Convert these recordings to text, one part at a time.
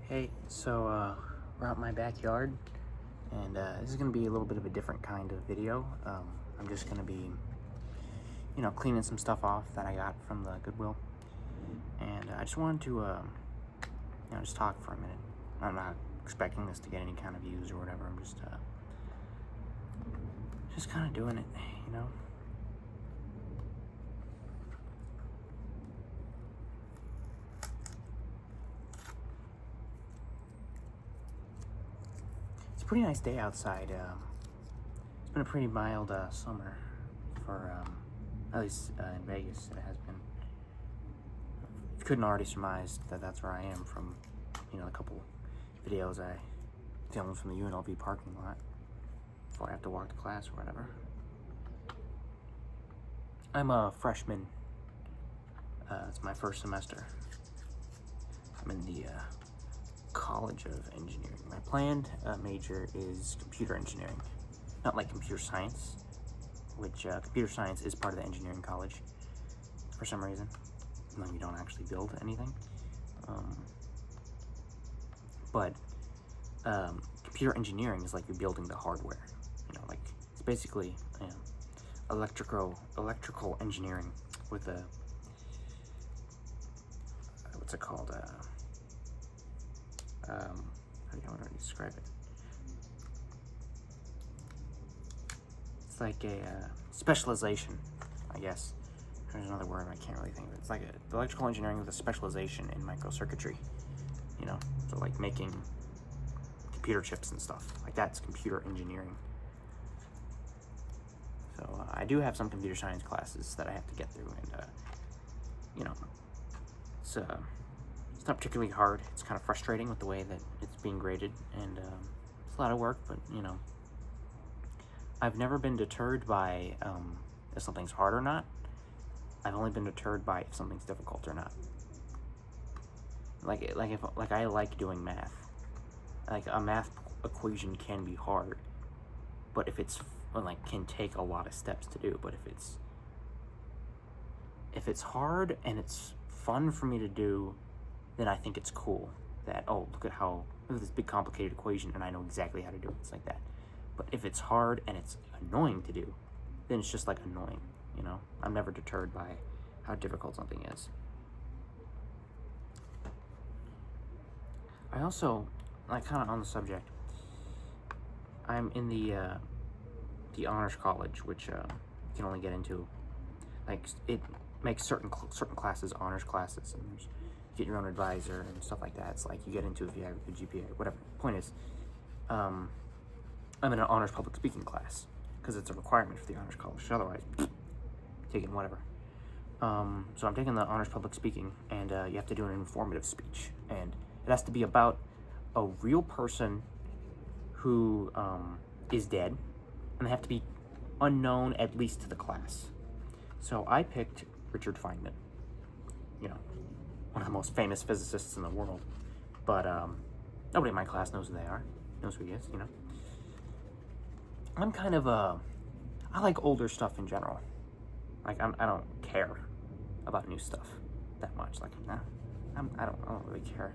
Hey, we're out in my backyard, and this is going to be a little bit of a different kind of video. I'm just going to be, cleaning some stuff off that I got from the Goodwill, and I just wanted to, just talk for a minute. I'm not expecting this to get any kind of views or whatever. I'm just kind of doing it. It's a pretty nice day outside. It's been a pretty mild summer for, at least in Vegas it has been. If you couldn't already surmise that's where I am from, a couple videos I filmed from the UNLV parking lot before I have to walk to class or whatever. I'm a freshman. It's my first semester. I'm in the College of Engineering. My planned major is computer engineering, not like computer science, which computer science is part of the engineering college for some reason, even though you don't actually build anything. But computer engineering is like you're building the hardware. Like it's basically electrical engineering with a what's it called? How do you want to describe it? It's like a specialization, I guess. There's another word I can't really think of it. It's like electrical engineering with a specialization in microcircuitry. So like making computer chips and stuff. Like that's computer engineering. So I do have some computer science classes that I have to get through, and it's not particularly hard. It's kind of frustrating with the way that it's being graded, and it's a lot of work, but I've never been deterred by if something's hard or not. I've only been deterred by if something's difficult or not. Like I like doing math. Like a math equation can be hard, but if it's can take a lot of steps to do. But if it's hard and it's fun for me to do, then I think it's cool that, oh, look at this big complicated equation and I know exactly how to do it. It's like that. But if it's hard and it's annoying to do, then it's just like annoying, I'm never deterred by how difficult something is. I also, kind of on the subject, I'm in the honors college, which you can only get into, it makes certain classes honors classes, and you get your own advisor and stuff like that. It's like you get into if you have a good GPA, whatever. Point is, I'm in an honors public speaking class because it's a requirement for the honors college. Otherwise, taking whatever. So I'm taking the honors public speaking, and you have to do an informative speech, and it has to be about a real person who is dead, and they have to be unknown at least to the class. So I picked Richard Feynman, one of the most famous physicists in the world, but nobody in my class knows who they are, knows who he is, I'm kind of I like older stuff in general. Like I don't care about new stuff that much. Like I don't really care.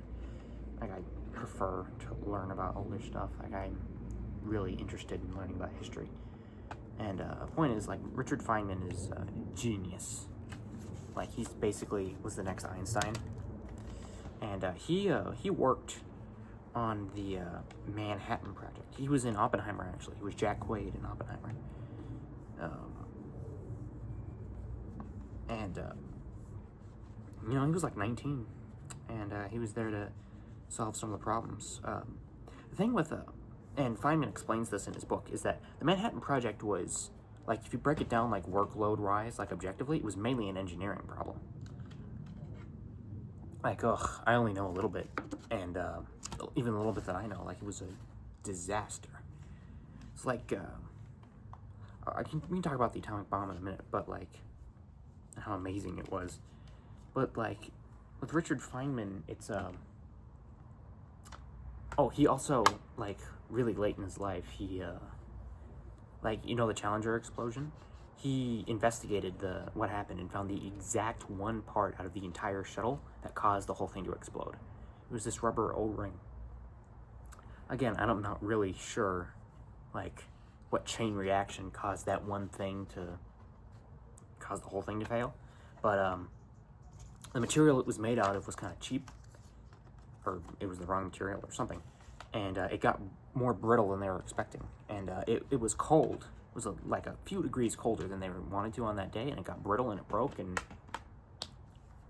Like I prefer to learn about older stuff. Like I'm really interested in learning about history. And the point is, Richard Feynman is a genius. Like he's basically was the next Einstein. And he worked on the Manhattan Project. He was in Oppenheimer, actually. He was Jack Quaid in Oppenheimer. He was like 19, and he was there to solve some of the problems. The thing with, and Feynman explains this in his book, is that the Manhattan Project was, if you break it down, workload-wise, objectively, it was mainly an engineering problem. I only know a little bit, and even a little bit that I know, it was a disaster. It's we can talk about the atomic bomb in a minute, but, how amazing it was. But, with Richard Feynman, it's, he also, really late in his life, he, the Challenger explosion? He investigated what happened and found the exact one part out of the entire shuttle that caused the whole thing to explode. It It was this rubber O-ring. Again, I'm not really sure, like, what chain reaction caused that one thing to cause the whole thing to fail. But the material it was made out of was kind of cheap, or it was the wrong material or something. And it got more brittle than they were expecting. And it was cold. It was like a few degrees colder than they wanted to on that day, and it got brittle and it broke. And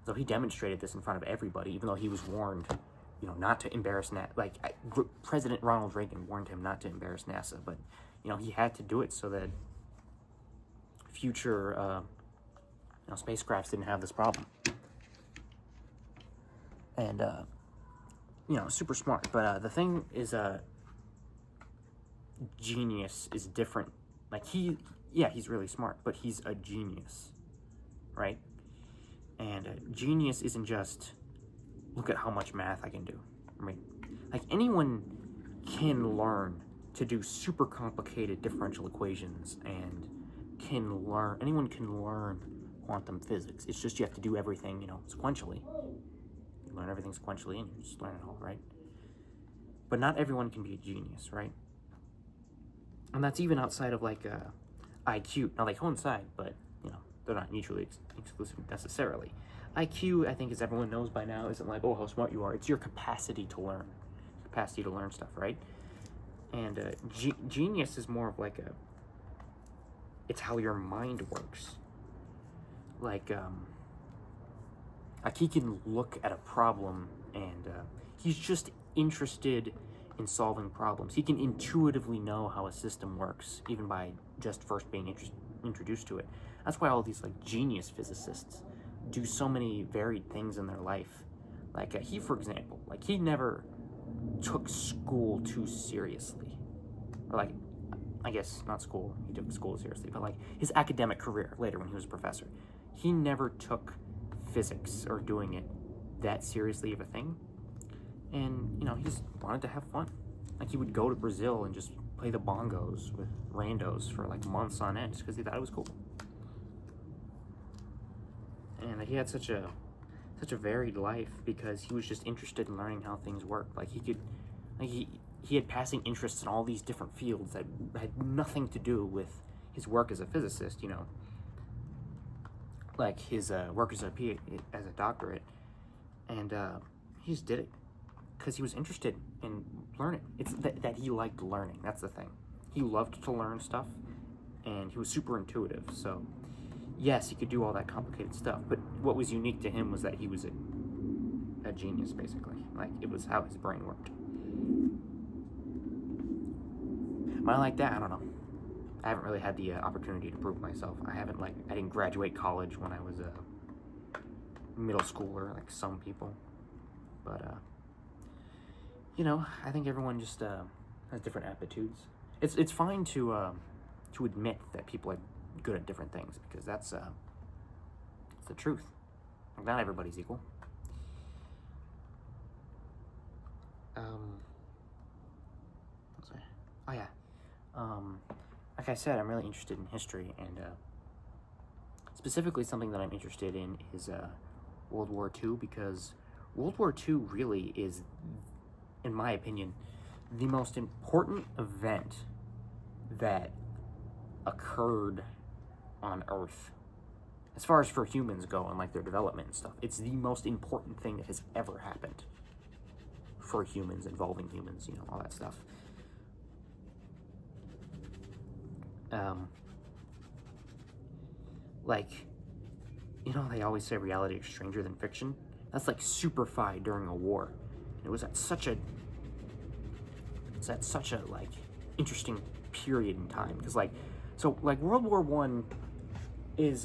so he demonstrated this in front of everybody, even though he was warned, you know, not to embarrass NASA. President Ronald Reagan warned him not to embarrass NASA, but, you know, he had to do it so that future, spacecrafts didn't have this problem. And, super smart. But the thing is, genius is different. Like, he's really smart, but he's a genius, right? And genius isn't just, look at how much math I can do. I mean, like, anyone can learn to do super complicated differential equations, and anyone can learn quantum physics. It's just you have to do everything, sequentially. You learn everything sequentially, and you just learn it all, right? But not everyone can be a genius, right? And that's even outside of, like, IQ. Now, they coincide, but, they're not mutually exclusive necessarily. IQ, I think, as everyone knows by now, isn't like, oh, how smart you are. It's your capacity to learn. Capacity to learn stuff, right? And genius is more of like it's how your mind works. Like he can look at a problem and he's just interested in solving problems. He can intuitively know how a system works, even by just first being introduced to it. That's why all these, like, genius physicists do so many varied things in their life. Like, he, for example, like, he never took school too seriously. Or, like, I guess not school, he took school seriously, but, like, his academic career later when he was a professor. He never took physics or doing it that seriously of a thing. And, he just wanted to have fun. Like, he would go to Brazil and just play the bongos with randos for, like, months on end just because he thought it was cool. And he had such a varied life because he was just interested in learning how things work. Like, he had passing interests in all these different fields that had nothing to do with his work as a physicist, like his work as a doctorate. And he just did it because he was interested in learning. It's that he liked learning. That's the thing. He loved to learn stuff, and he was super intuitive. So, yes, he could do all that complicated stuff, but what was unique to him was that he was a genius, basically. Like, it was how his brain worked. Am I like that? I don't know. I haven't really had the opportunity to prove myself. I didn't graduate college when I was a middle schooler, like some people. But, I think everyone just has different aptitudes. It's fine to admit that people are good at different things, because that's the truth. Like, not everybody's equal. Oh yeah. Like I said, I'm really interested in history, and specifically something that I'm interested in is World War II, because World War II really is, in my opinion, the most important event that occurred on Earth, as far as for humans go and, like, their development and stuff. It's the most important thing that has ever happened for humans, involving humans, all that stuff. They always say reality is stranger than fiction. That's like Super-Fi during a war. It was at such a like interesting period in time, because World War I is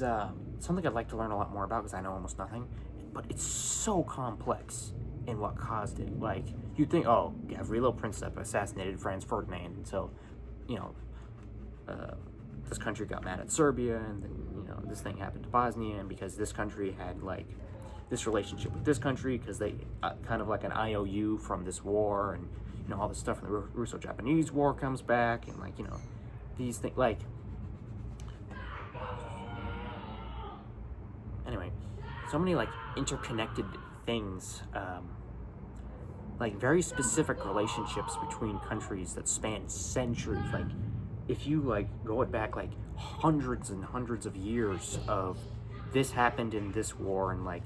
something I'd like to learn a lot more about, because I know almost nothing, but it's so complex in what caused it. Like, you'd think, oh, Gavrilo Princip assassinated Franz Ferdinand, and so, this country got mad at Serbia, and then, this thing happened to Bosnia, and because this country had, like, this relationship with this country, because they, kind of like an IOU from this war, and, all this stuff from the Russo-Japanese War comes back, and, like, these things, like, anyway, so many, like, interconnected things like very specific relationships between countries that span centuries. Like if you like go it back like hundreds and hundreds of years of this happened in this war, and like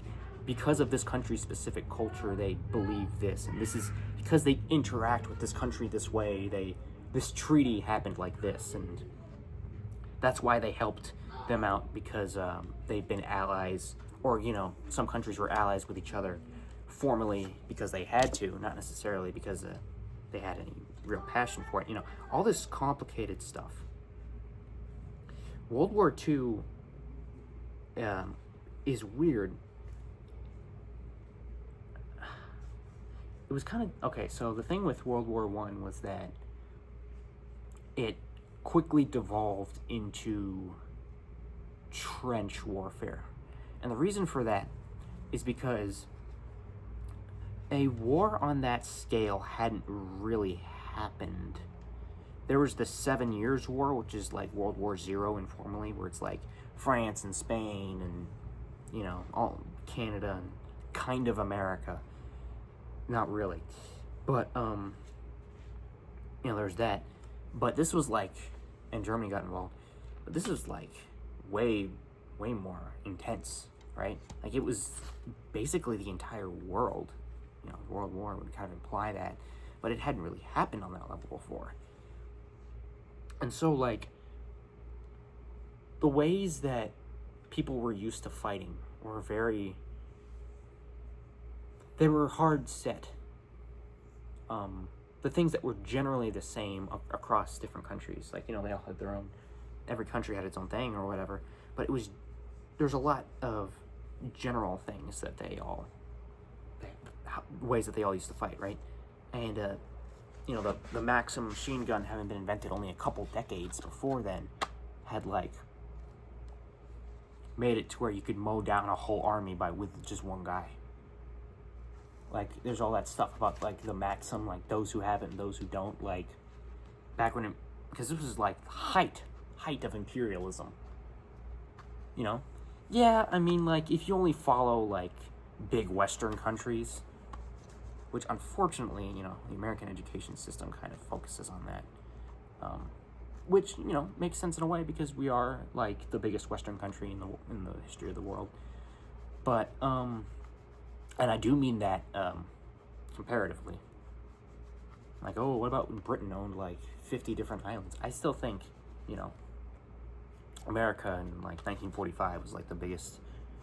because of this country's specific culture they believe this, and this is because they interact with this country this way, this treaty happened like this, and that's why they helped them out, because they've been allies, or some countries were allies with each other formally because they had to, not necessarily because they had any real passion for it. All this complicated stuff. World War II is weird. It was kind of okay. So the thing with World War I was that it quickly devolved into trench warfare, and the reason for that is because a war on that scale hadn't really happened. There was the 7 Years' War, which is like World War Zero informally, where it's like France and Spain and all Canada and kind of America. Not really, but there's that. But this was like, and Germany got involved. But this was like way more intense, right? Like it was basically the entire world. World War would kind of imply that, but it hadn't really happened on that level before. And so, like, the ways that people were used to fighting were they were hard set. The things that were generally the same across different countries, like, they all had their own, every country had its own thing or whatever, but there's a lot of general things that ways that they all used to fight, right? And the Maxim machine gun, having been invented only a couple decades before then, had like made it to where you could mow down a whole army with just one guy. Like there's all that stuff about like the Maxim, like those who have it and those who don't, like back when because this was like height of imperialism. Yeah, I mean, like if you only follow like big Western countries, which unfortunately, the American education system kind of focuses on that, which, makes sense in a way because we are like the biggest Western country in the history of the world. But, and I do mean that comparatively. Like, oh, what about when Britain owned like 50 different islands? I still think, America in like 1945 was like the biggest,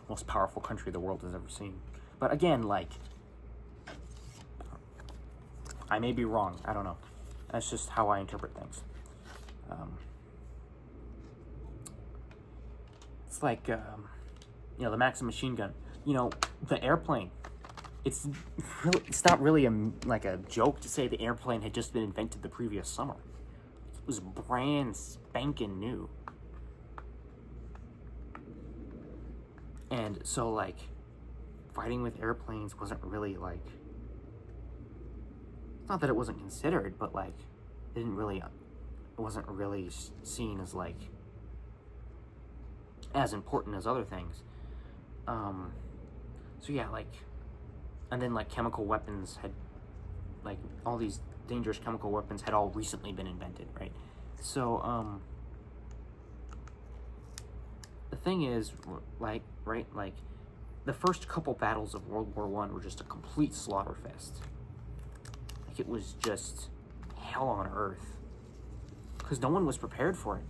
most powerful country the world has ever seen. But again, like, I may be wrong. I don't know. That's just how I interpret things. It's like, the Maxim machine gun. The airplane. It's not really like a joke to say the airplane had just been invented the previous summer. It was brand spanking new. And so, like, fighting with airplanes wasn't really like, not that it wasn't considered, but like it wasn't really seen as like as important as other things. So yeah, like, and then like chemical weapons had, like all these dangerous chemical weapons had all recently been invented, right? So the thing is, like, right, like the first couple battles of World War I were just a complete slaughter fest. Like it was just hell on earth because no one was prepared for it.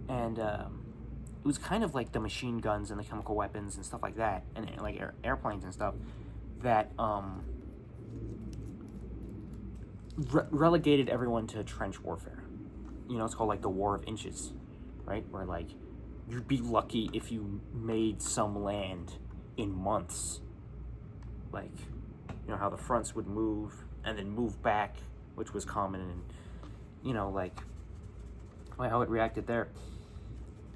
And it was kind of like the machine guns and the chemical weapons and stuff like that, and like airplanes and stuff that relegated everyone to trench warfare. It's called like the War of Inches, right? Where like you'd be lucky if you made some land in months. Like, how the fronts would move and then move back, which was common, and like how it reacted there.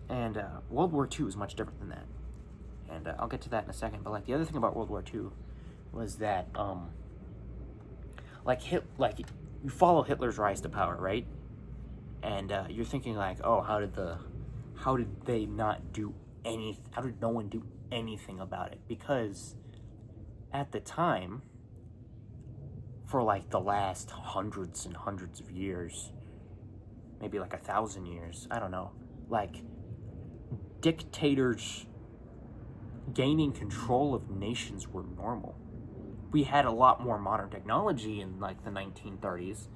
And World War II is much different than that, and I'll get to that in a second. But like the other thing about World War II was that like you follow Hitler's rise to power, right? And you're thinking like, oh, how did they not do anything? How did no one do anything about it? Because at the time, for like the last hundreds and hundreds of years, maybe like 1,000 years, I don't know, like dictators gaining control of nations were normal. We had a lot more modern technology in like the 1930s.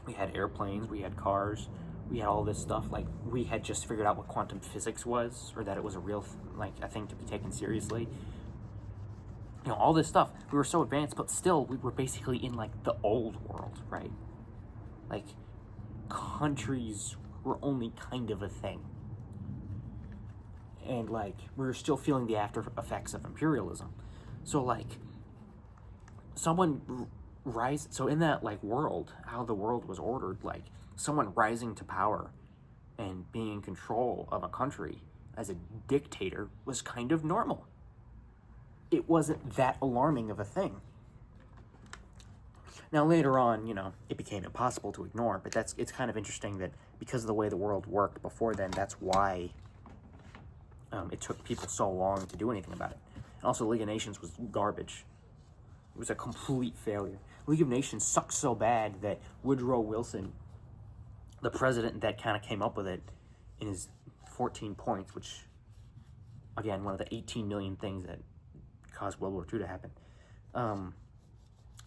We had airplanes, we had cars, we had all this stuff. Like, we had just figured out what quantum physics was, or that it was a real, a thing to be taken seriously. You know, all this stuff. We were so advanced, but still, we were basically in like the old world, right? Like, countries were only kind of a thing. And like, we were still feeling the after effects of imperialism. So like, so in that like world, how the world was ordered, like someone rising to power and being in control of a country as a dictator was kind of normal. It wasn't that alarming of a thing. Now later on, you know, it became impossible to ignore, but it's kind of interesting that because of the way the world worked before then, that's why it took people so long to do anything about it. And also, League of Nations was garbage. It was a complete failure. League of Nations sucked so bad that Woodrow Wilson, the president that kind of came up with it in his 14 points, which, again, one of the 18 million things that caused World War II to happen,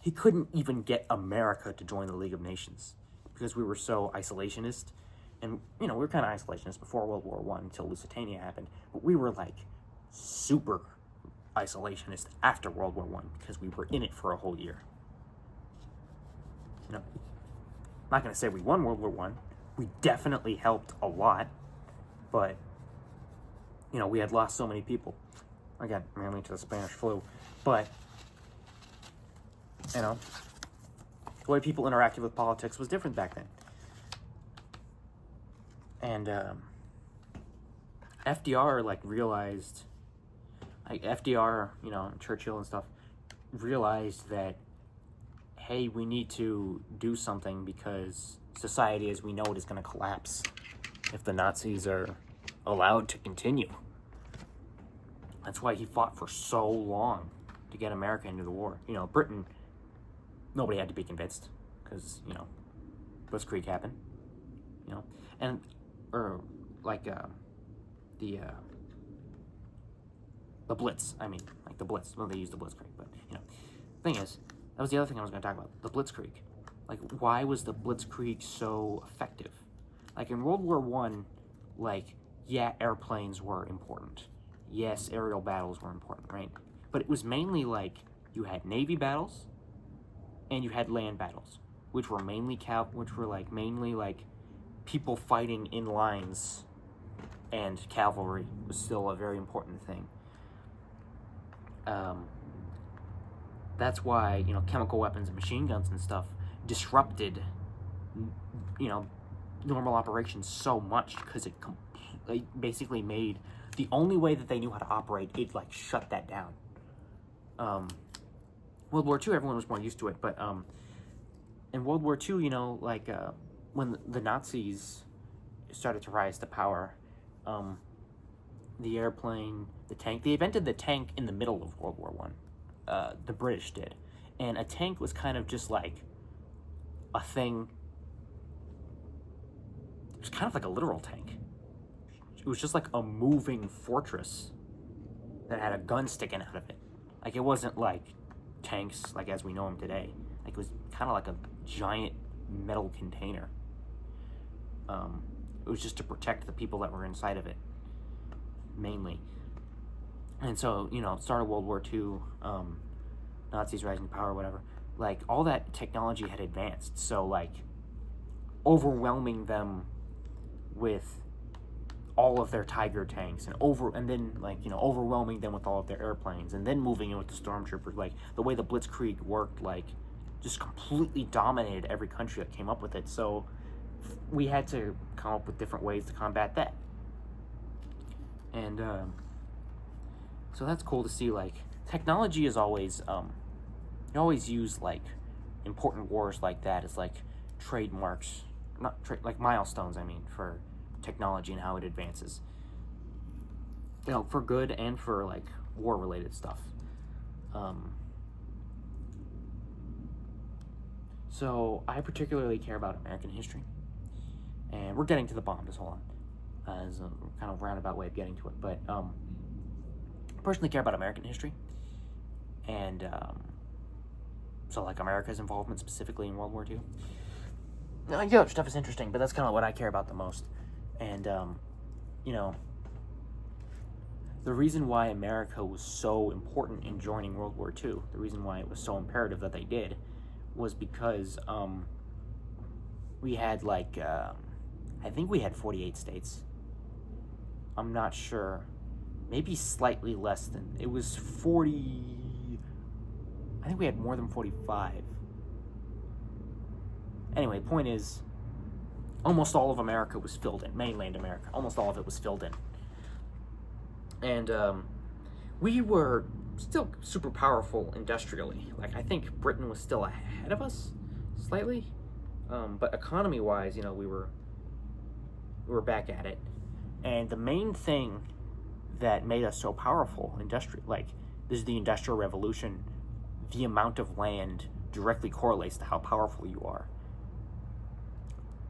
he couldn't even get America to join the League of Nations because we were so isolationist. And, you know, we were kind of isolationist before World War I until Lusitania happened. But we were, like, super isolationist after World War I because we were in it for a whole year. You know, I'm not going to say we won World War I. We definitely helped a lot. But, you know, we had lost so many people. Again, mainly to the Spanish flu. But, you know, the way people interacted with politics was different back then. And FDR, like, realized, like, FDR, you know, Churchill and stuff, realized that, hey, we need to do something because society as we know it is going to collapse if the Nazis are allowed to continue. That's why he fought for so long to get America into the war. You know, Britain, nobody had to be convinced because, you know, Blitzkrieg happened, you know, and, or like, the Blitz, I mean, like the Blitz, well, they used the Blitzkrieg, but, you know, thing is, that was the other thing I was going to talk about, the Blitzkrieg. Like, why was the Blitzkrieg so effective? Like, in World War I, like, yeah, airplanes were important. Yes, aerial battles were important, right? But it was mainly, like, you had Navy battles, and you had land battles, which were mainly, mainly, like, people fighting in lines, and cavalry was still a very important thing. That's why, you know, chemical weapons and machine guns and stuff disrupted, you know, normal operations so much because it basically made the only way that they knew how to operate, it like shut that down. World War II, everyone was more used to it, but in World War II, you know, like when the Nazis started to rise to power, the airplane, the tank, they invented the tank in the middle of World War I. The British did. And a tank was kind of just like a thing. It was kind of like a literal tank. It was just like a moving fortress that had a gun sticking out of it. Like, it wasn't like tanks like as we know them today. Like, it was kind of like a giant metal container. It was just to protect the people that were inside of it, mainly. And so, you know, start of World War II, Nazis rising to power, whatever. Like, all that technology had advanced. So, like, overwhelming them with all of their Tiger tanks and then, like, you know, overwhelming them with all of their airplanes and then moving in with the stormtroopers. Like, the way the Blitzkrieg worked, like, just completely dominated every country that came up with it. So we had to come up with different ways to combat that. And, so that's cool to see. Like, technology is always, you always use, like, important wars like that as, like, trademarks, like milestones, I mean, for technology and how it advances. You know, for good and for, like, war-related stuff. So I particularly care about American history, and we're getting to the bomb. Just hold on, as a kind of roundabout way of getting to it. But I personally care about American history, and so like America's involvement specifically in World War II. Yeah, stuff is interesting, but that's kind of what I care about the most. And you know, the reason why America was so important in joining World War II, the reason why it was so imperative that they did, was because we had like, I think we had 48 states. I'm not sure. Maybe slightly less than. It was 40. I think we had more than 45. Anyway, point is, almost all of America was filled in. Mainland America. Almost all of it was filled in. And we were still super powerful industrially. Like, I think Britain was still ahead of us, slightly. But economy-wise, you know, we were back at it. And the main thing that made us so powerful, this is the Industrial Revolution, the amount of land directly correlates to how powerful you are.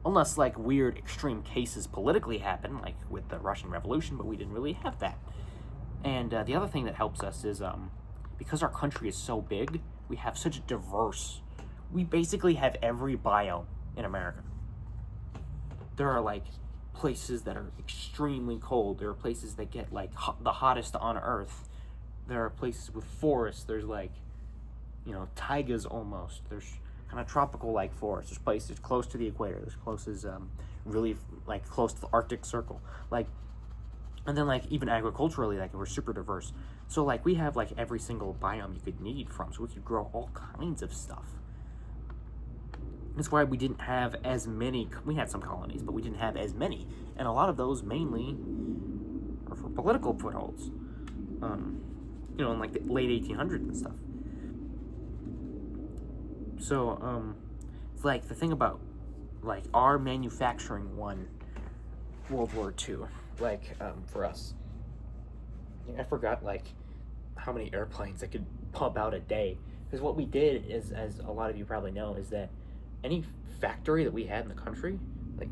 Unless, like, weird extreme cases politically happen, like with the Russian Revolution, but we didn't really have that. And the other thing that helps us is, because our country is so big, we have such we basically have every biome in America. There are, like, places that are extremely cold. There are places that get, like, the hottest on Earth. There are places with forests. There's, like, you know, taigas almost. There's kind of tropical, like, forests. There's places close to the equator. There's close as, really, like, close to the Arctic Circle. Like, and then, like, even agriculturally, like, we're super diverse. So, like, we have, like, every single biome you could need from. So we could grow all kinds of stuff. That's why we didn't have as many. We had some colonies, but we didn't have as many. And a lot of those mainly are for political footholds. You know, in, like, the late 1800s and stuff. So, it's like the thing about, like, our manufacturing won World War II. Like, for us. I forgot, like, how many airplanes I could pump out a day. Because what we did is, as a lot of you probably know, is that any factory that we had in the country,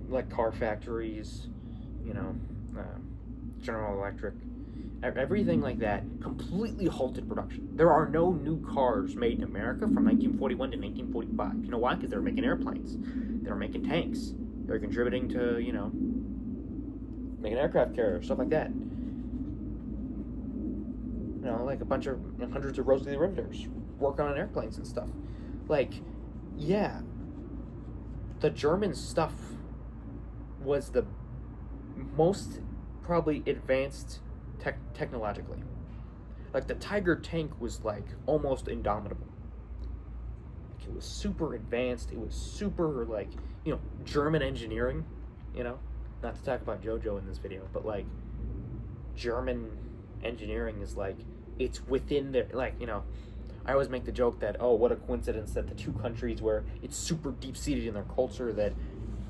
like car factories, you know, General Electric, everything like that, completely halted production. There are no new cars made in America from 1941 to 1945. You know why? Because they were making airplanes. They were making tanks. They were contributing to, you know, making aircraft carriers, stuff like that. You know, like a bunch of hundreds of rows of derivatives working on airplanes and stuff. Like, yeah, the German stuff was the most probably advanced technologically. Like, the Tiger tank was, like, almost indomitable. Like, it was super advanced. It was super, like, you know, German engineering, you know? Not to talk about JoJo in this video, but, like, German engineering is, like, it's within their, like, you know, I always make the joke that, oh, what a coincidence that the two countries where it's super deep-seated in their culture that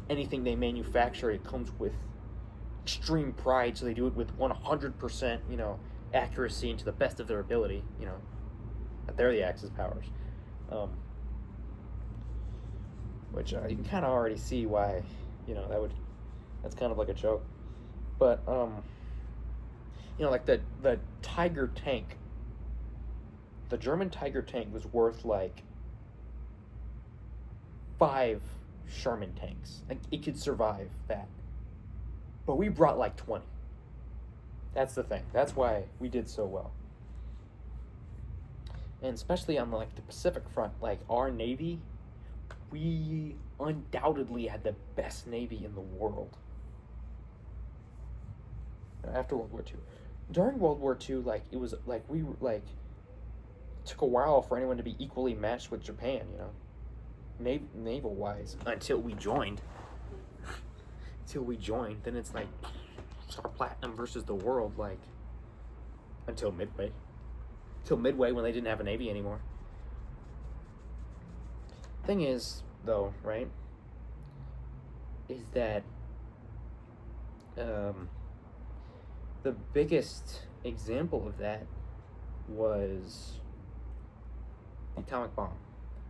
anything they manufacture, it comes with extreme pride, so they do it with 100%, you know, accuracy and to the best of their ability, you know, that they're the Axis powers. Which you can kind of already see why, you know, that's kind of like a joke. But, you know, like the Tiger tank, the German Tiger tank was worth, like, 5 Sherman tanks. Like, it could survive that. But we brought, like, 20. That's the thing. That's why we did so well. And especially on, like, the Pacific front, like, our Navy, we undoubtedly had the best Navy in the world. After World War II. During World War II, like, it was, like, we were, like, it took a while for anyone to be equally matched with Japan, you know, naval-wise, until we joined. Then it's like Star Platinum versus the world, like, until Midway. When they didn't have a Navy anymore. Thing is, though, right, is that the biggest example of that was the atomic bomb.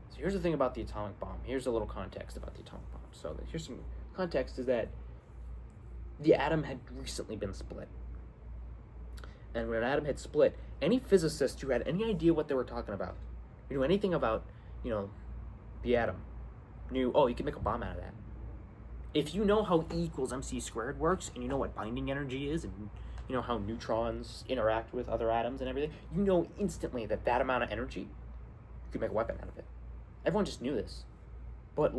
So here's the thing about the atomic bomb. Here's a little context about the atomic bomb. So here's some context, is that the atom had recently been split. And when an atom had split, any physicist who had any idea what they were talking about, who knew anything about, the atom, knew, oh, you can make a bomb out of that. If you know how E equals MC squared works, and you know what binding energy is, and you know how neutrons interact with other atoms and everything, you know instantly that that amount of energy, you could make a weapon out of it. Everyone just knew this. But,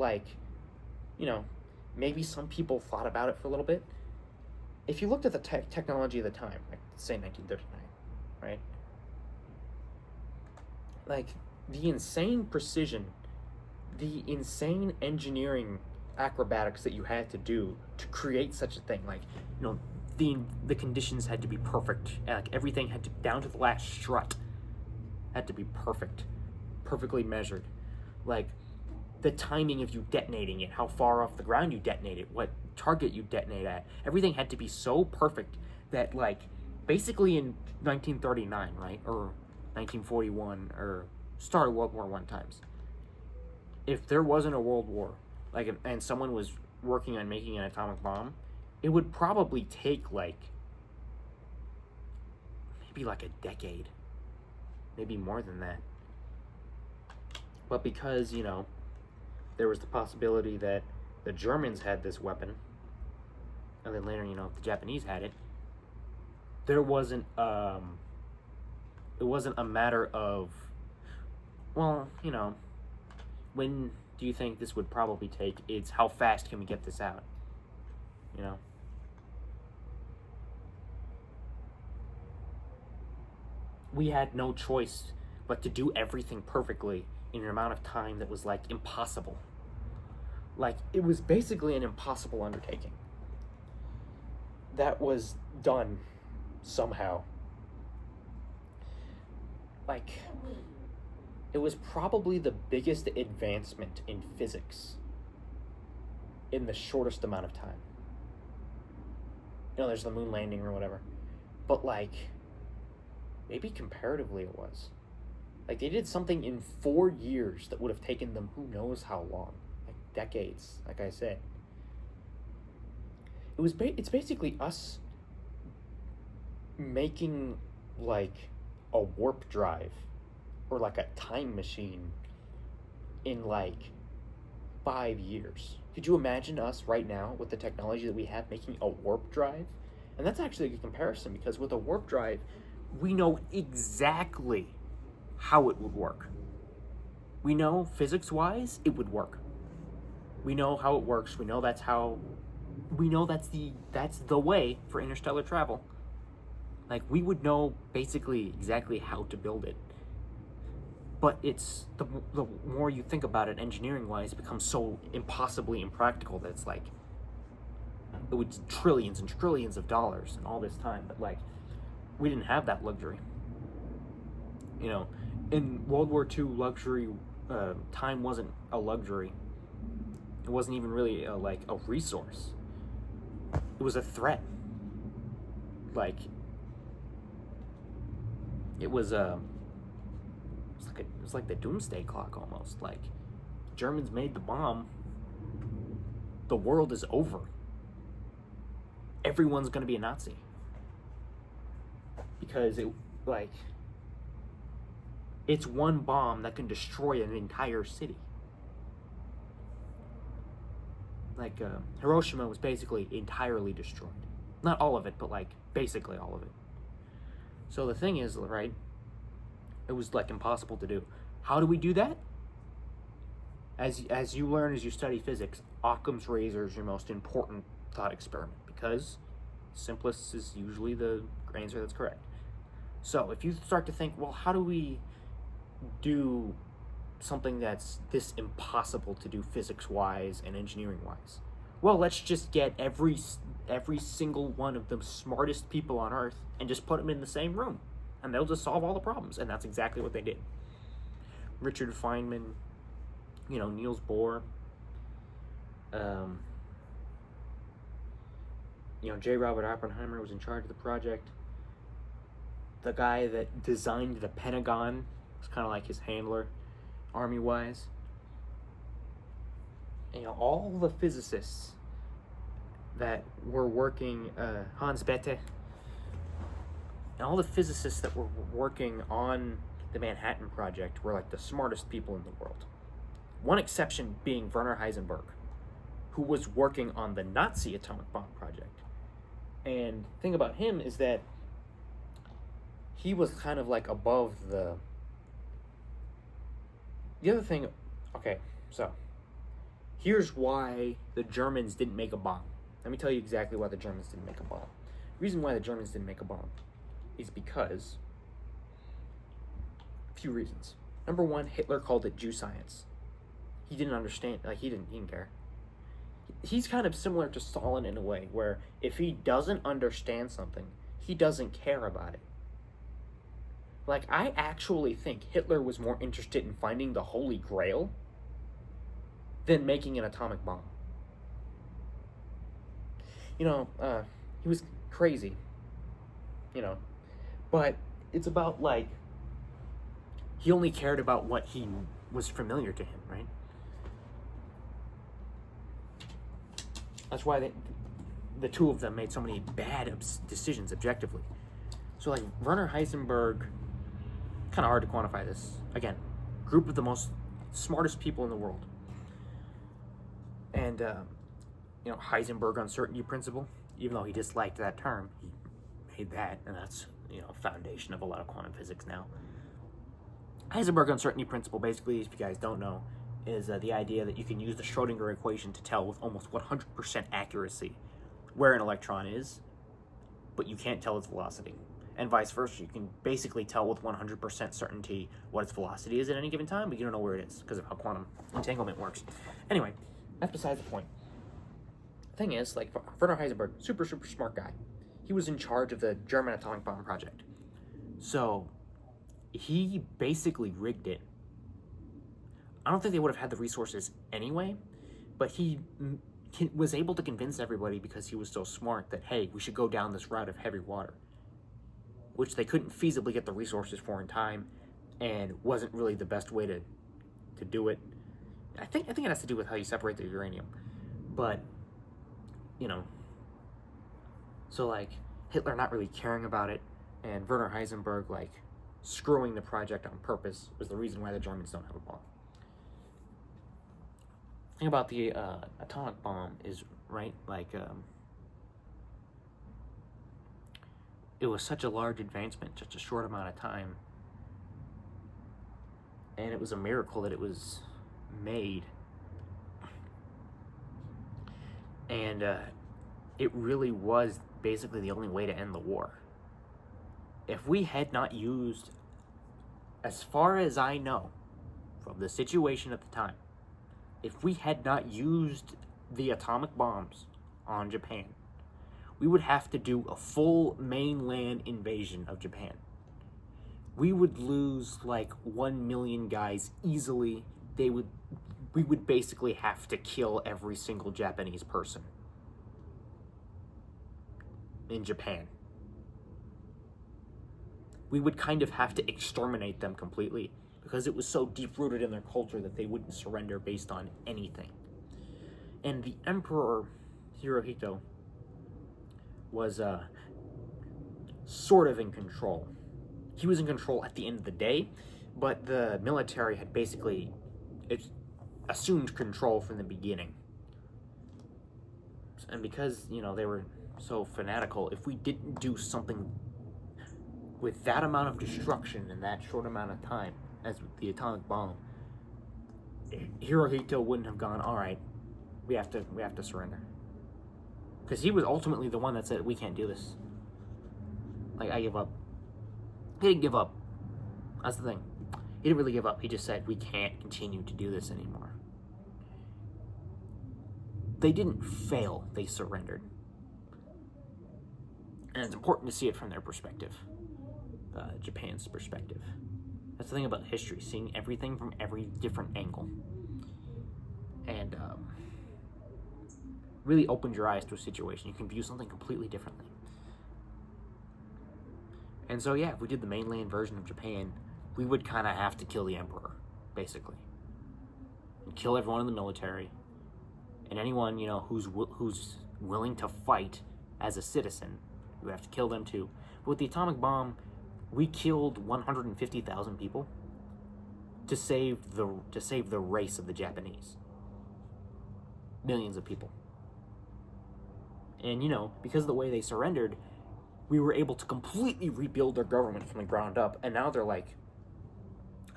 maybe some people thought about it for a little bit. If you looked at the technology of the time, like, say 1939, right? Like, the insane precision, the insane engineering acrobatics that you had to do to create such a thing, like, the conditions had to be perfect, and, like, everything had to, down to the last strut, had to be perfect, perfectly measured. Like, the timing of you detonating it, how far off the ground you detonate it, what target you detonate at, everything had to be so perfect that, like, basically in 1939, right, or 1941, or start of World War I times, if there wasn't a World War, like, and someone was working on making an atomic bomb, it would probably take, like, maybe like a decade, maybe more than that. But because, there was the possibility that the Germans had this weapon, and then later, the Japanese had it, there wasn't, it wasn't a matter of, well, when do you think this would probably take? It's how fast can we get this out, We had no choice but to do everything perfectly in an amount of time that was, like, impossible. Like, it was basically an impossible undertaking that was done somehow. Like, it was probably the biggest advancement in physics in the shortest amount of time. There's the moon landing or whatever. But, like, maybe comparatively it was. Like, they did something in 4 years that would have taken them who knows how long. Like, decades, like I said. It's basically us making, like, a warp drive or, like, a time machine in, like, 5 years. Could you imagine us right now with the technology that we have making a warp drive? And that's actually a good comparison, because with a warp drive, we know exactly how it would work. We know physics-wise it would work. We know how it works. We know that's the way for interstellar travel. Like, we would know basically exactly how to build it. But it's the more you think about it, engineering-wise, it becomes so impossibly impractical that it's like, it was trillions and trillions of dollars and all this time. But, like, we didn't have that luxury. In World War II, luxury, time wasn't a luxury. It wasn't even really a resource. It was a threat. Like, it was like the doomsday clock almost. Like, Germans made the bomb, the world is over. Everyone's gonna be a Nazi. Because it's one bomb that can destroy an entire city. Like, Hiroshima was basically entirely destroyed. Not all of it, but, like, basically all of it. So the thing is, right, it was, like, impossible to do. How do we do that? As you learn as you study physics, Occam's razor is your most important thought experiment, because simplest is usually the answer that's correct. So if you start to think, well, how do we do something that's this impossible to do physics-wise and engineering-wise? Well, let's just get every single one of the smartest people on Earth and just put them in the same room, and they'll just solve all the problems. And that's exactly what they did. Richard Feynman, Niels Bohr, J. Robert Oppenheimer was in charge of the project. The guy that designed the Pentagon was kind of like his handler, army-wise. all the physicists that were working, Hans Bethe, and all the physicists that were working on the Manhattan Project were like the smartest people in the world. One exception being Werner Heisenberg, who was working on the Nazi atomic bomb project. And the thing about him is that he was kind of like above the other thing. Okay, so here's why the Germans didn't make a bomb. Let me tell you exactly why the Germans didn't make a bomb. The reason why the Germans didn't make a bomb is because a few reasons. Number one, Hitler called it Jew science. He didn't understand, like he didn't care. He's kind of similar to Stalin in a way, where if he doesn't understand something, he doesn't care about it. Like, I actually think Hitler was more interested in finding the Holy Grail than making an atomic bomb. He was crazy, but it's about, like, he only cared about what he was familiar to him, right? That's why the two of them made so many bad decisions objectively. So, like, Werner Heisenberg, kind of hard to quantify this. Again, group of the most smartest people in the world. And, Heisenberg uncertainty principle, even though he disliked that term, he made that, and that's, foundation of a lot of quantum physics now. Heisenberg uncertainty principle, basically, if you guys don't know, is the idea that you can use the Schrodinger equation to tell with almost 100% accuracy where an electron is, but you can't tell its velocity. And vice versa, you can basically tell with 100% certainty what its velocity is at any given time, but you don't know where it is because of how quantum entanglement works. Anyway, that's besides the point. The thing is, like, Werner Heisenberg, super, super smart guy. He was in charge of the German atomic bomb project. So, he basically rigged it. I don't think they would have had the resources anyway, but he was able to convince everybody because he was so smart that, hey, we should go down this route of heavy water, which they couldn't feasibly get the resources for in time, and wasn't really the best way to do it. I think it has to do with how you separate the uranium, but so, like, Hitler not really caring about it, and Werner Heisenberg, like, screwing the project on purpose was the reason why the Germans don't have a bomb. The thing about the atomic bomb is, right, like, it was such a large advancement, just a short amount of time, and it was a miracle that it was made. And it really was basically the only way to end the war. If we had not used, as far as I know, from the situation at the time, if we had not used the atomic bombs on Japan, we would have to do a full mainland invasion of Japan. We would lose like 1 million guys easily. We would basically have to kill every single Japanese person in Japan. We would kind of have to exterminate them completely because it was so deep-rooted in their culture that they wouldn't surrender based on anything. And the Emperor Hirohito was sort of in control. He was in control at the end of the day, but the military had basically assumed control from the beginning. And because, they were so fanatical, if we didn't do something with that amount of destruction in that short amount of time, as with the atomic bomb, Hirohito wouldn't have gone, all right, we have to surrender. Because he was ultimately the one that said, we can't do this. Like, I give up. He didn't give up. That's the thing. He didn't really give up. He just said, we can't continue to do this anymore. They didn't fail. They surrendered. And it's important to see it from their perspective. Japan's perspective. That's the thing about history, seeing everything from every different angle. And really opens your eyes to a situation. You can view something completely differently. And so, yeah, if we did the mainland version of Japan, we would kind of have to kill the emperor, basically. And kill everyone in the military, And anyone, you know, who's willing to fight as a citizen, you have to kill them too. But with the atomic bomb, we killed 150,000 people to save the race of the Japanese. Millions of people. And, you know, because of the way they surrendered, we were able to completely rebuild their government from the ground up, and now they're like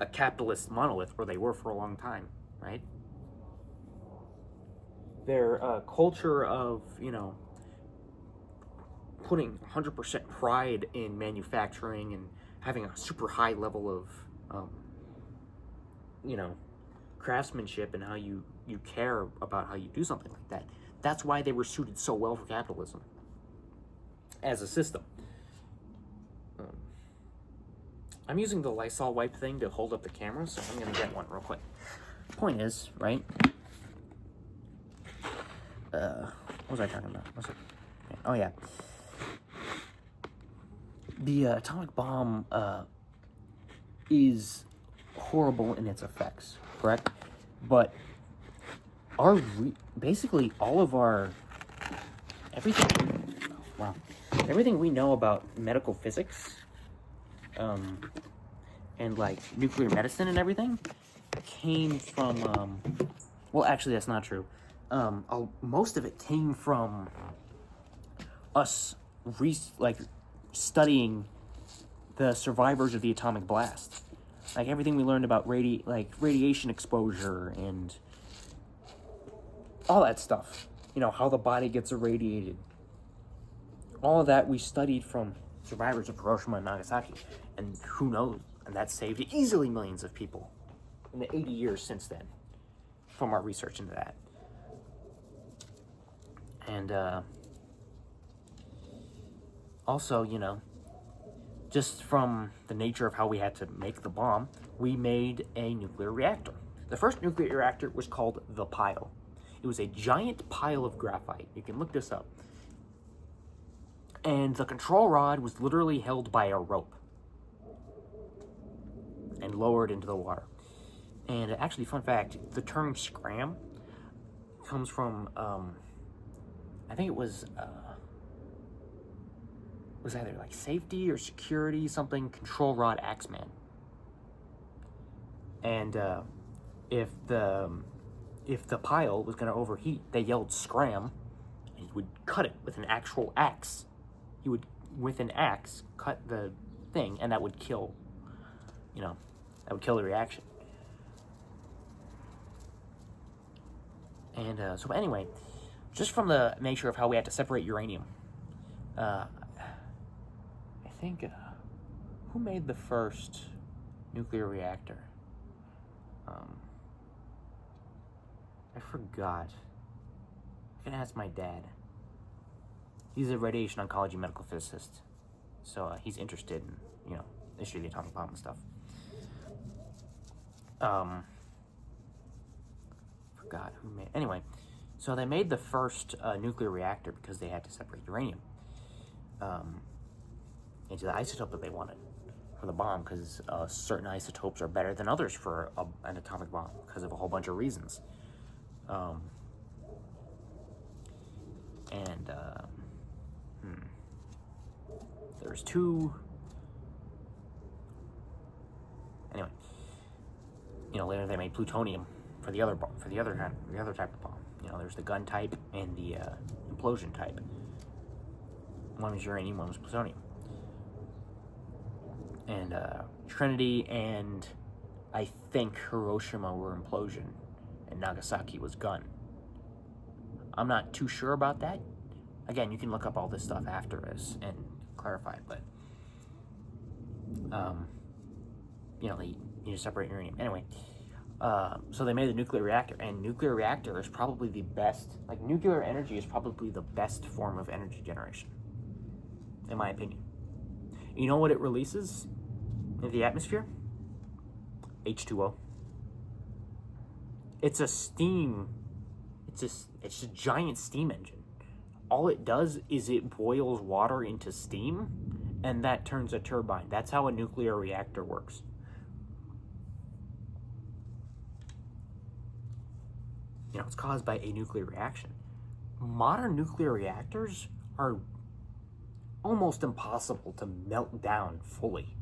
a capitalist monolith, or they were for a long time, right? Their culture of, you know, putting 100% pride in manufacturing and having a super high level of, you know, craftsmanship and how you care about how you do something like that. That's why they were suited so well for capitalism as a system. I'm using the Lysol wipe thing to hold up the camera, so I'm going to get one real quick. Point is, right? What was I talking about? Oh, yeah. The atomic bomb is horrible in its effects, correct? But basically all of our everything we know about medical physics, and like nuclear medicine and everything, came from well, actually that's not true. Most of it came from us studying the survivors of the atomic blast. Like everything we learned about radiation exposure and all that stuff. You know, how the body gets irradiated. All of that we studied from survivors of Hiroshima and Nagasaki. And who knows? And that saved easily millions of people in the 80 years since then from our research into that. And also, you know, just from the nature of how we had to make the bomb, we made a nuclear reactor. The first nuclear reactor was called the Pile. It was a giant pile of graphite. You can look this up. And the control rod was literally held by a rope and lowered into the water. And actually, fun fact, the term scram comes from, I think it was either like safety or security, something, control rod axeman. And if the pile was going to overheat, they yelled scram, and he would cut it with an actual axe. He would, with an axe, cut the thing, and that would kill, you know, the reaction. And so anyway, just from the nature of how we had to separate uranium, I think, who made the first nuclear reactor? I forgot. I can ask my dad. He's a radiation oncology medical physicist, so he's interested in, you know, the issue of the atomic bomb and stuff. Forgot who made. Anyway, so they made the first nuclear reactor because they had to separate uranium into the isotope that they wanted for the bomb, because certain isotopes are better than others for an atomic bomb because of a whole bunch of reasons. There's two. Anyway, you know, later they made plutonium for the other type of bomb. You know, there's the gun type and the implosion type. One was uranium, one was plutonium. And Trinity and I think Hiroshima were implosion, and Nagasaki was gun. I'm not too sure about that. Again, you can look up all this stuff after this and clarify it, but you know, they need to separate uranium. Anyway, so they made the nuclear reactor, and nuclear reactor is probably the best, like nuclear energy is probably the best form of energy generation, in my opinion. You know what it releases in the atmosphere? H2O. It's a steam, it's a giant steam engine. All it does is it boils water into steam, and that turns a turbine. That's how a nuclear reactor works. it's caused by a nuclear reaction. Modern nuclear reactors are almost impossible to melt down fully.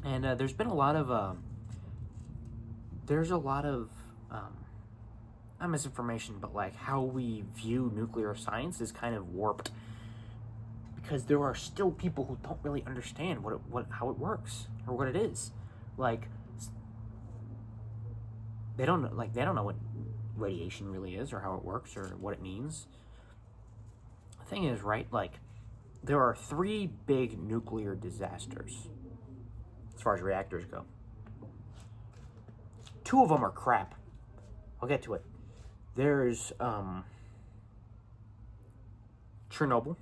And there's been a lot of not misinformation, but like how we view nuclear science is kind of warped, because there are still people who don't really understand how it works or what it is. Like they don't know what radiation really is or how it works or what it means. The thing is, right, like there are 3 big nuclear disasters as far as reactors go. 2 of them are crap. I'll get to it. There's Chernobyl,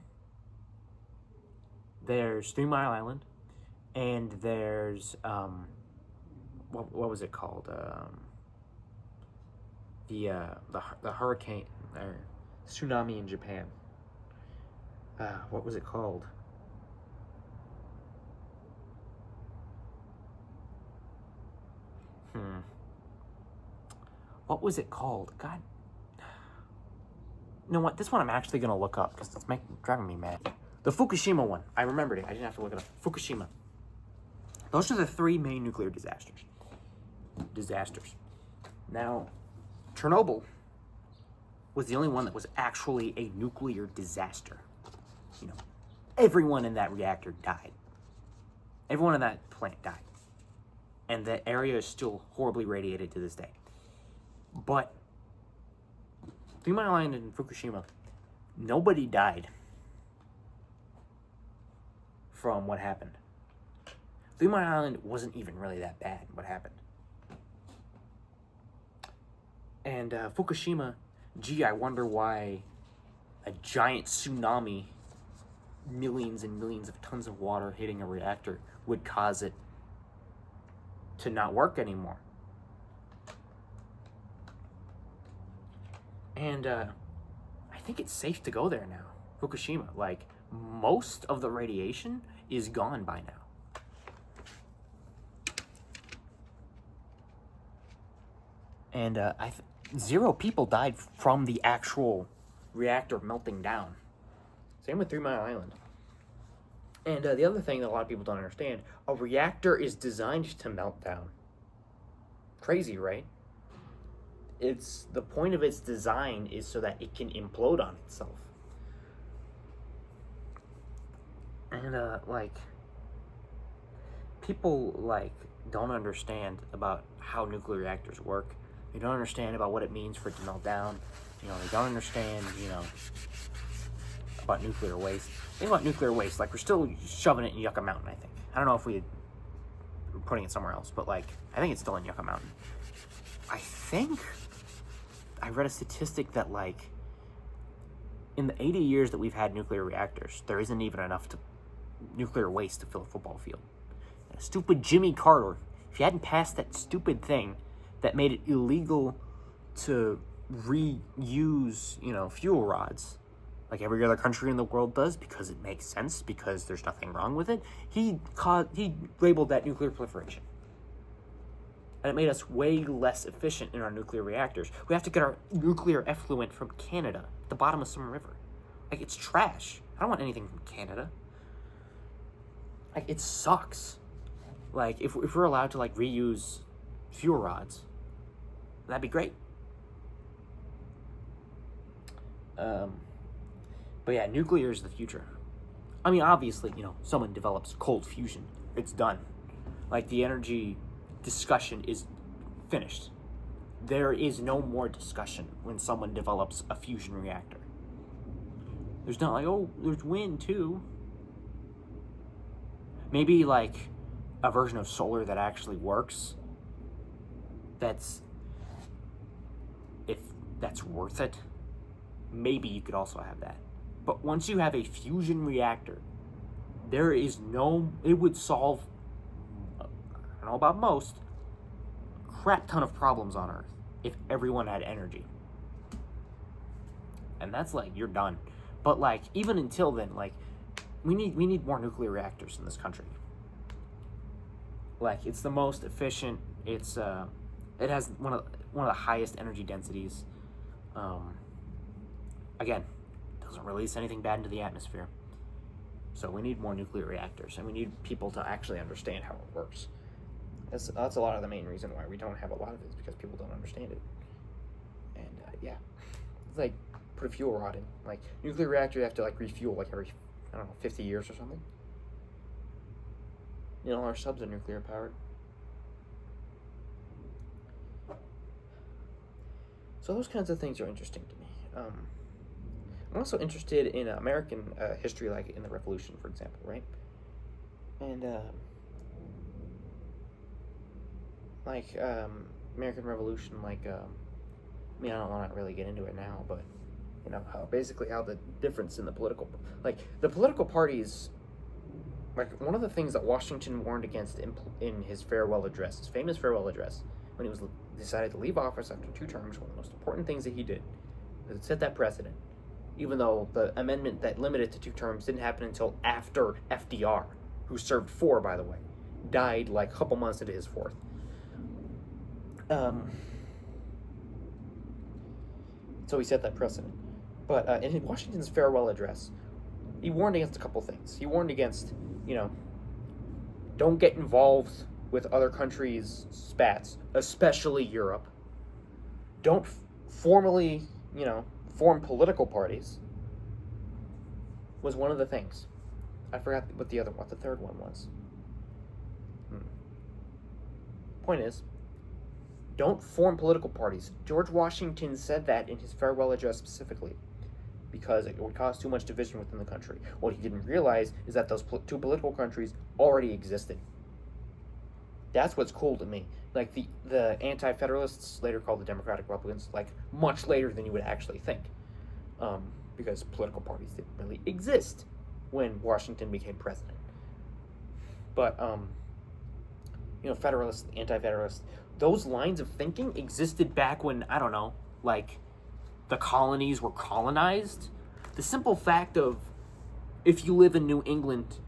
there's 3 Mile Island, and there's what was it called? The hurricane or tsunami in Japan. What was it called? What was it called? God. You know what? This one I'm actually going to look up because it's driving me mad. The Fukushima one. I remembered it. I didn't have to look it up. Fukushima. Those are the 3 main nuclear disasters. Now, Chernobyl was the only one that was actually a nuclear disaster. Everyone in that reactor died. Everyone in that plant died. And the area is still horribly radiated to this day. But 3 Mile Island and Fukushima, nobody died from what happened. 3 Mile Island wasn't even really that bad, what happened. And Fukushima, gee, I wonder why a giant tsunami, millions and millions of tons of water hitting a reactor would cause it to not work anymore. And I think it's safe to go there now. Fukushima, like most of the radiation is gone by now. And 0 people died from the actual reactor melting down. Same with 3 Mile Island. And the other thing that a lot of people don't understand, a reactor is designed to melt down. Crazy, right? The point of its design is so that it can implode on itself. And people don't understand about how nuclear reactors work. They don't understand about what it means for it to melt down. They don't understand, about nuclear waste. Think about nuclear waste. We're still shoving it in Yucca Mountain, I think. I don't know if we're putting it somewhere else, but I think it's still in Yucca Mountain. I think I read a statistic that in the 80 years that we've had nuclear reactors, there isn't even enough nuclear waste to fill a football field. And stupid Jimmy Carter, if he hadn't passed that stupid thing that made it illegal to reuse, fuel rods, like every other country in the world does, because it makes sense, because there's nothing wrong with it, he labeled that nuclear proliferation. And it made us way less efficient in our nuclear reactors. We have to get our nuclear effluent from Canada, the bottom of some river. It's trash. I don't want anything from Canada. It sucks. If we're allowed to reuse fuel rods, that'd be great. But yeah, nuclear is the future. I mean, obviously, someone develops cold fusion. It's done. The energy discussion is finished. There is no more discussion when someone develops a fusion reactor. There's not there's wind too. Maybe a version of solar that actually works. If that's worth it, maybe you could also have that. But once you have a fusion reactor, it would solve, I don't know about most, crap ton of problems on Earth if everyone had energy. And that's you're done. But even until then, we need more nuclear reactors in this country. It's the most efficient, it's It has one of the highest energy densities. Again, doesn't release anything bad into the atmosphere. So we need more nuclear reactors, and we need people to actually understand how it works. That's a lot of the main reason why we don't have a lot of it, is because people don't understand it. And yeah, it's like put a fuel rod in. Like, nuclear reactor, you have to like refuel like every, I don't know, 50 years or something. You know, our subs are nuclear powered. So those kinds of things are interesting to me. I'm also interested in American history, like in the Revolution, for example, right? And American Revolution, I mean, I don't want to really get into it now, but you know, how the difference in the political parties, like one of the things that Washington warned against in his farewell address, his famous farewell address, when he was decided to leave office after 2 terms, one of the most important things that he did was it set that precedent. Even though the amendment that limited it to 2 terms didn't happen until after FDR, who served 4, by the way, died like a couple months into his 4th. So he set that precedent. But in Washington's farewell address, he warned against a couple things. He warned against, you know, don't get involved with other countries' spats, especially Europe. Don't formally, you know, form political parties. Was one of the things. I forgot what the third one was. Point is, don't form political parties. George Washington said that in his farewell address specifically, because it would cause too much division within the country. What he didn't realize is that those 2 political countries already existed. That's what's cool to me. Like the anti-federalists, later called the Democratic Republicans, like much later than you would actually think, because political parties didn't really exist when Washington became president. But you know, federalists, anti-federalists, those lines of thinking existed back when, I don't know, like the colonies were colonized. The simple fact of, if you live in New England,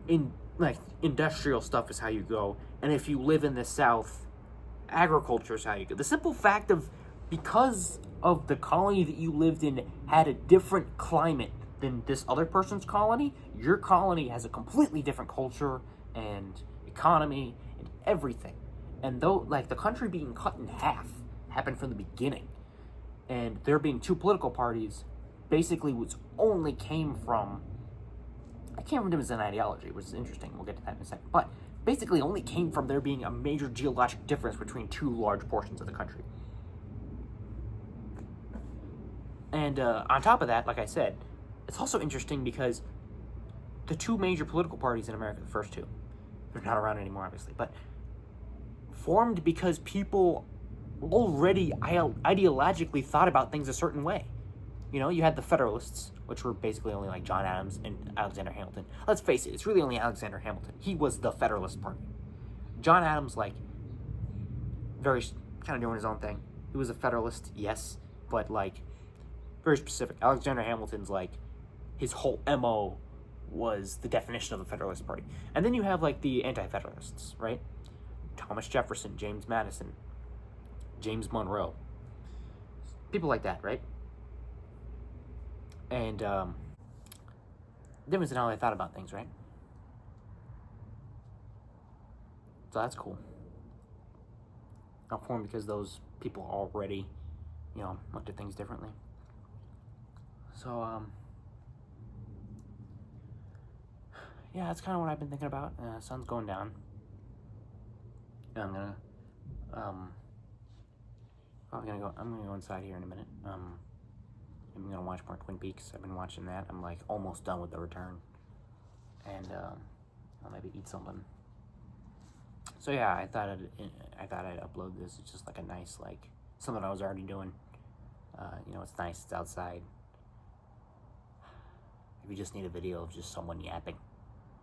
in like industrial stuff is how you go, and if you live in the South, agriculture is how you go. The simple fact of, because of the colony that you lived in had a different climate than this other person's colony, your colony has a completely different culture and economy and everything. And though, like, the country being cut in half happened from the beginning, and there being 2 political parties basically only came from, I can't remember, it was an ideology, which is interesting. We'll get to that in a second. But basically only came from there being a major geologic difference between 2 large portions of the country. And on top of that, like I said, it's also interesting because the 2 major political parties in America, the first 2, they're not around anymore, obviously, but formed because people already ideologically thought about things a certain way. You know, you had the Federalists, which were basically only like John Adams and Alexander Hamilton. Let's face it, it's really only Alexander Hamilton. He was the Federalist Party. John Adams, like, very kind of doing his own thing. He was a Federalist, yes, but like very specific. Alexander Hamilton's like, his whole MO was the definition of the Federalist Party. And then you have like the anti-Federalists, right? Thomas Jefferson, James Madison, James Monroe, people like that, right? And difference in how they thought about things, right? So that's cool. Not formed because those people already, you know, looked at things differently. So yeah, that's kind of what I've been thinking about. Sun's going down. I'm gonna I'm gonna go inside here in a minute. I'm gonna watch more Twin Peaks. I've been watching that. I'm like almost done with The Return, and I'll maybe eat something. So yeah, I thought I'd upload this. It's just like a nice, like, something I was already doing. You know, it's nice. It's outside. If you just need a video of just someone yapping,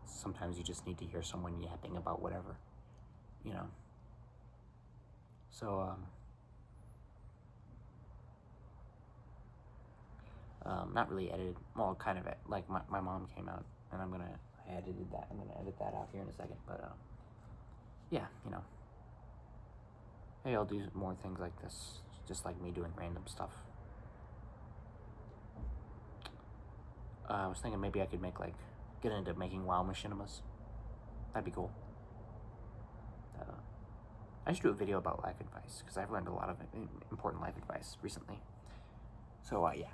sometimes you just need to hear someone yapping about whatever, you know. So not really edited. Well, kind of, like my mom came out, and I edited that. I'm gonna edit that out here in a second. But yeah, you know. Maybe I'll do more things like this, just like me doing random stuff. I was thinking maybe I could get into making WoW machinimas. That'd be cool. I should do a video about life advice, because I've learned a lot of important life advice recently. So, yeah.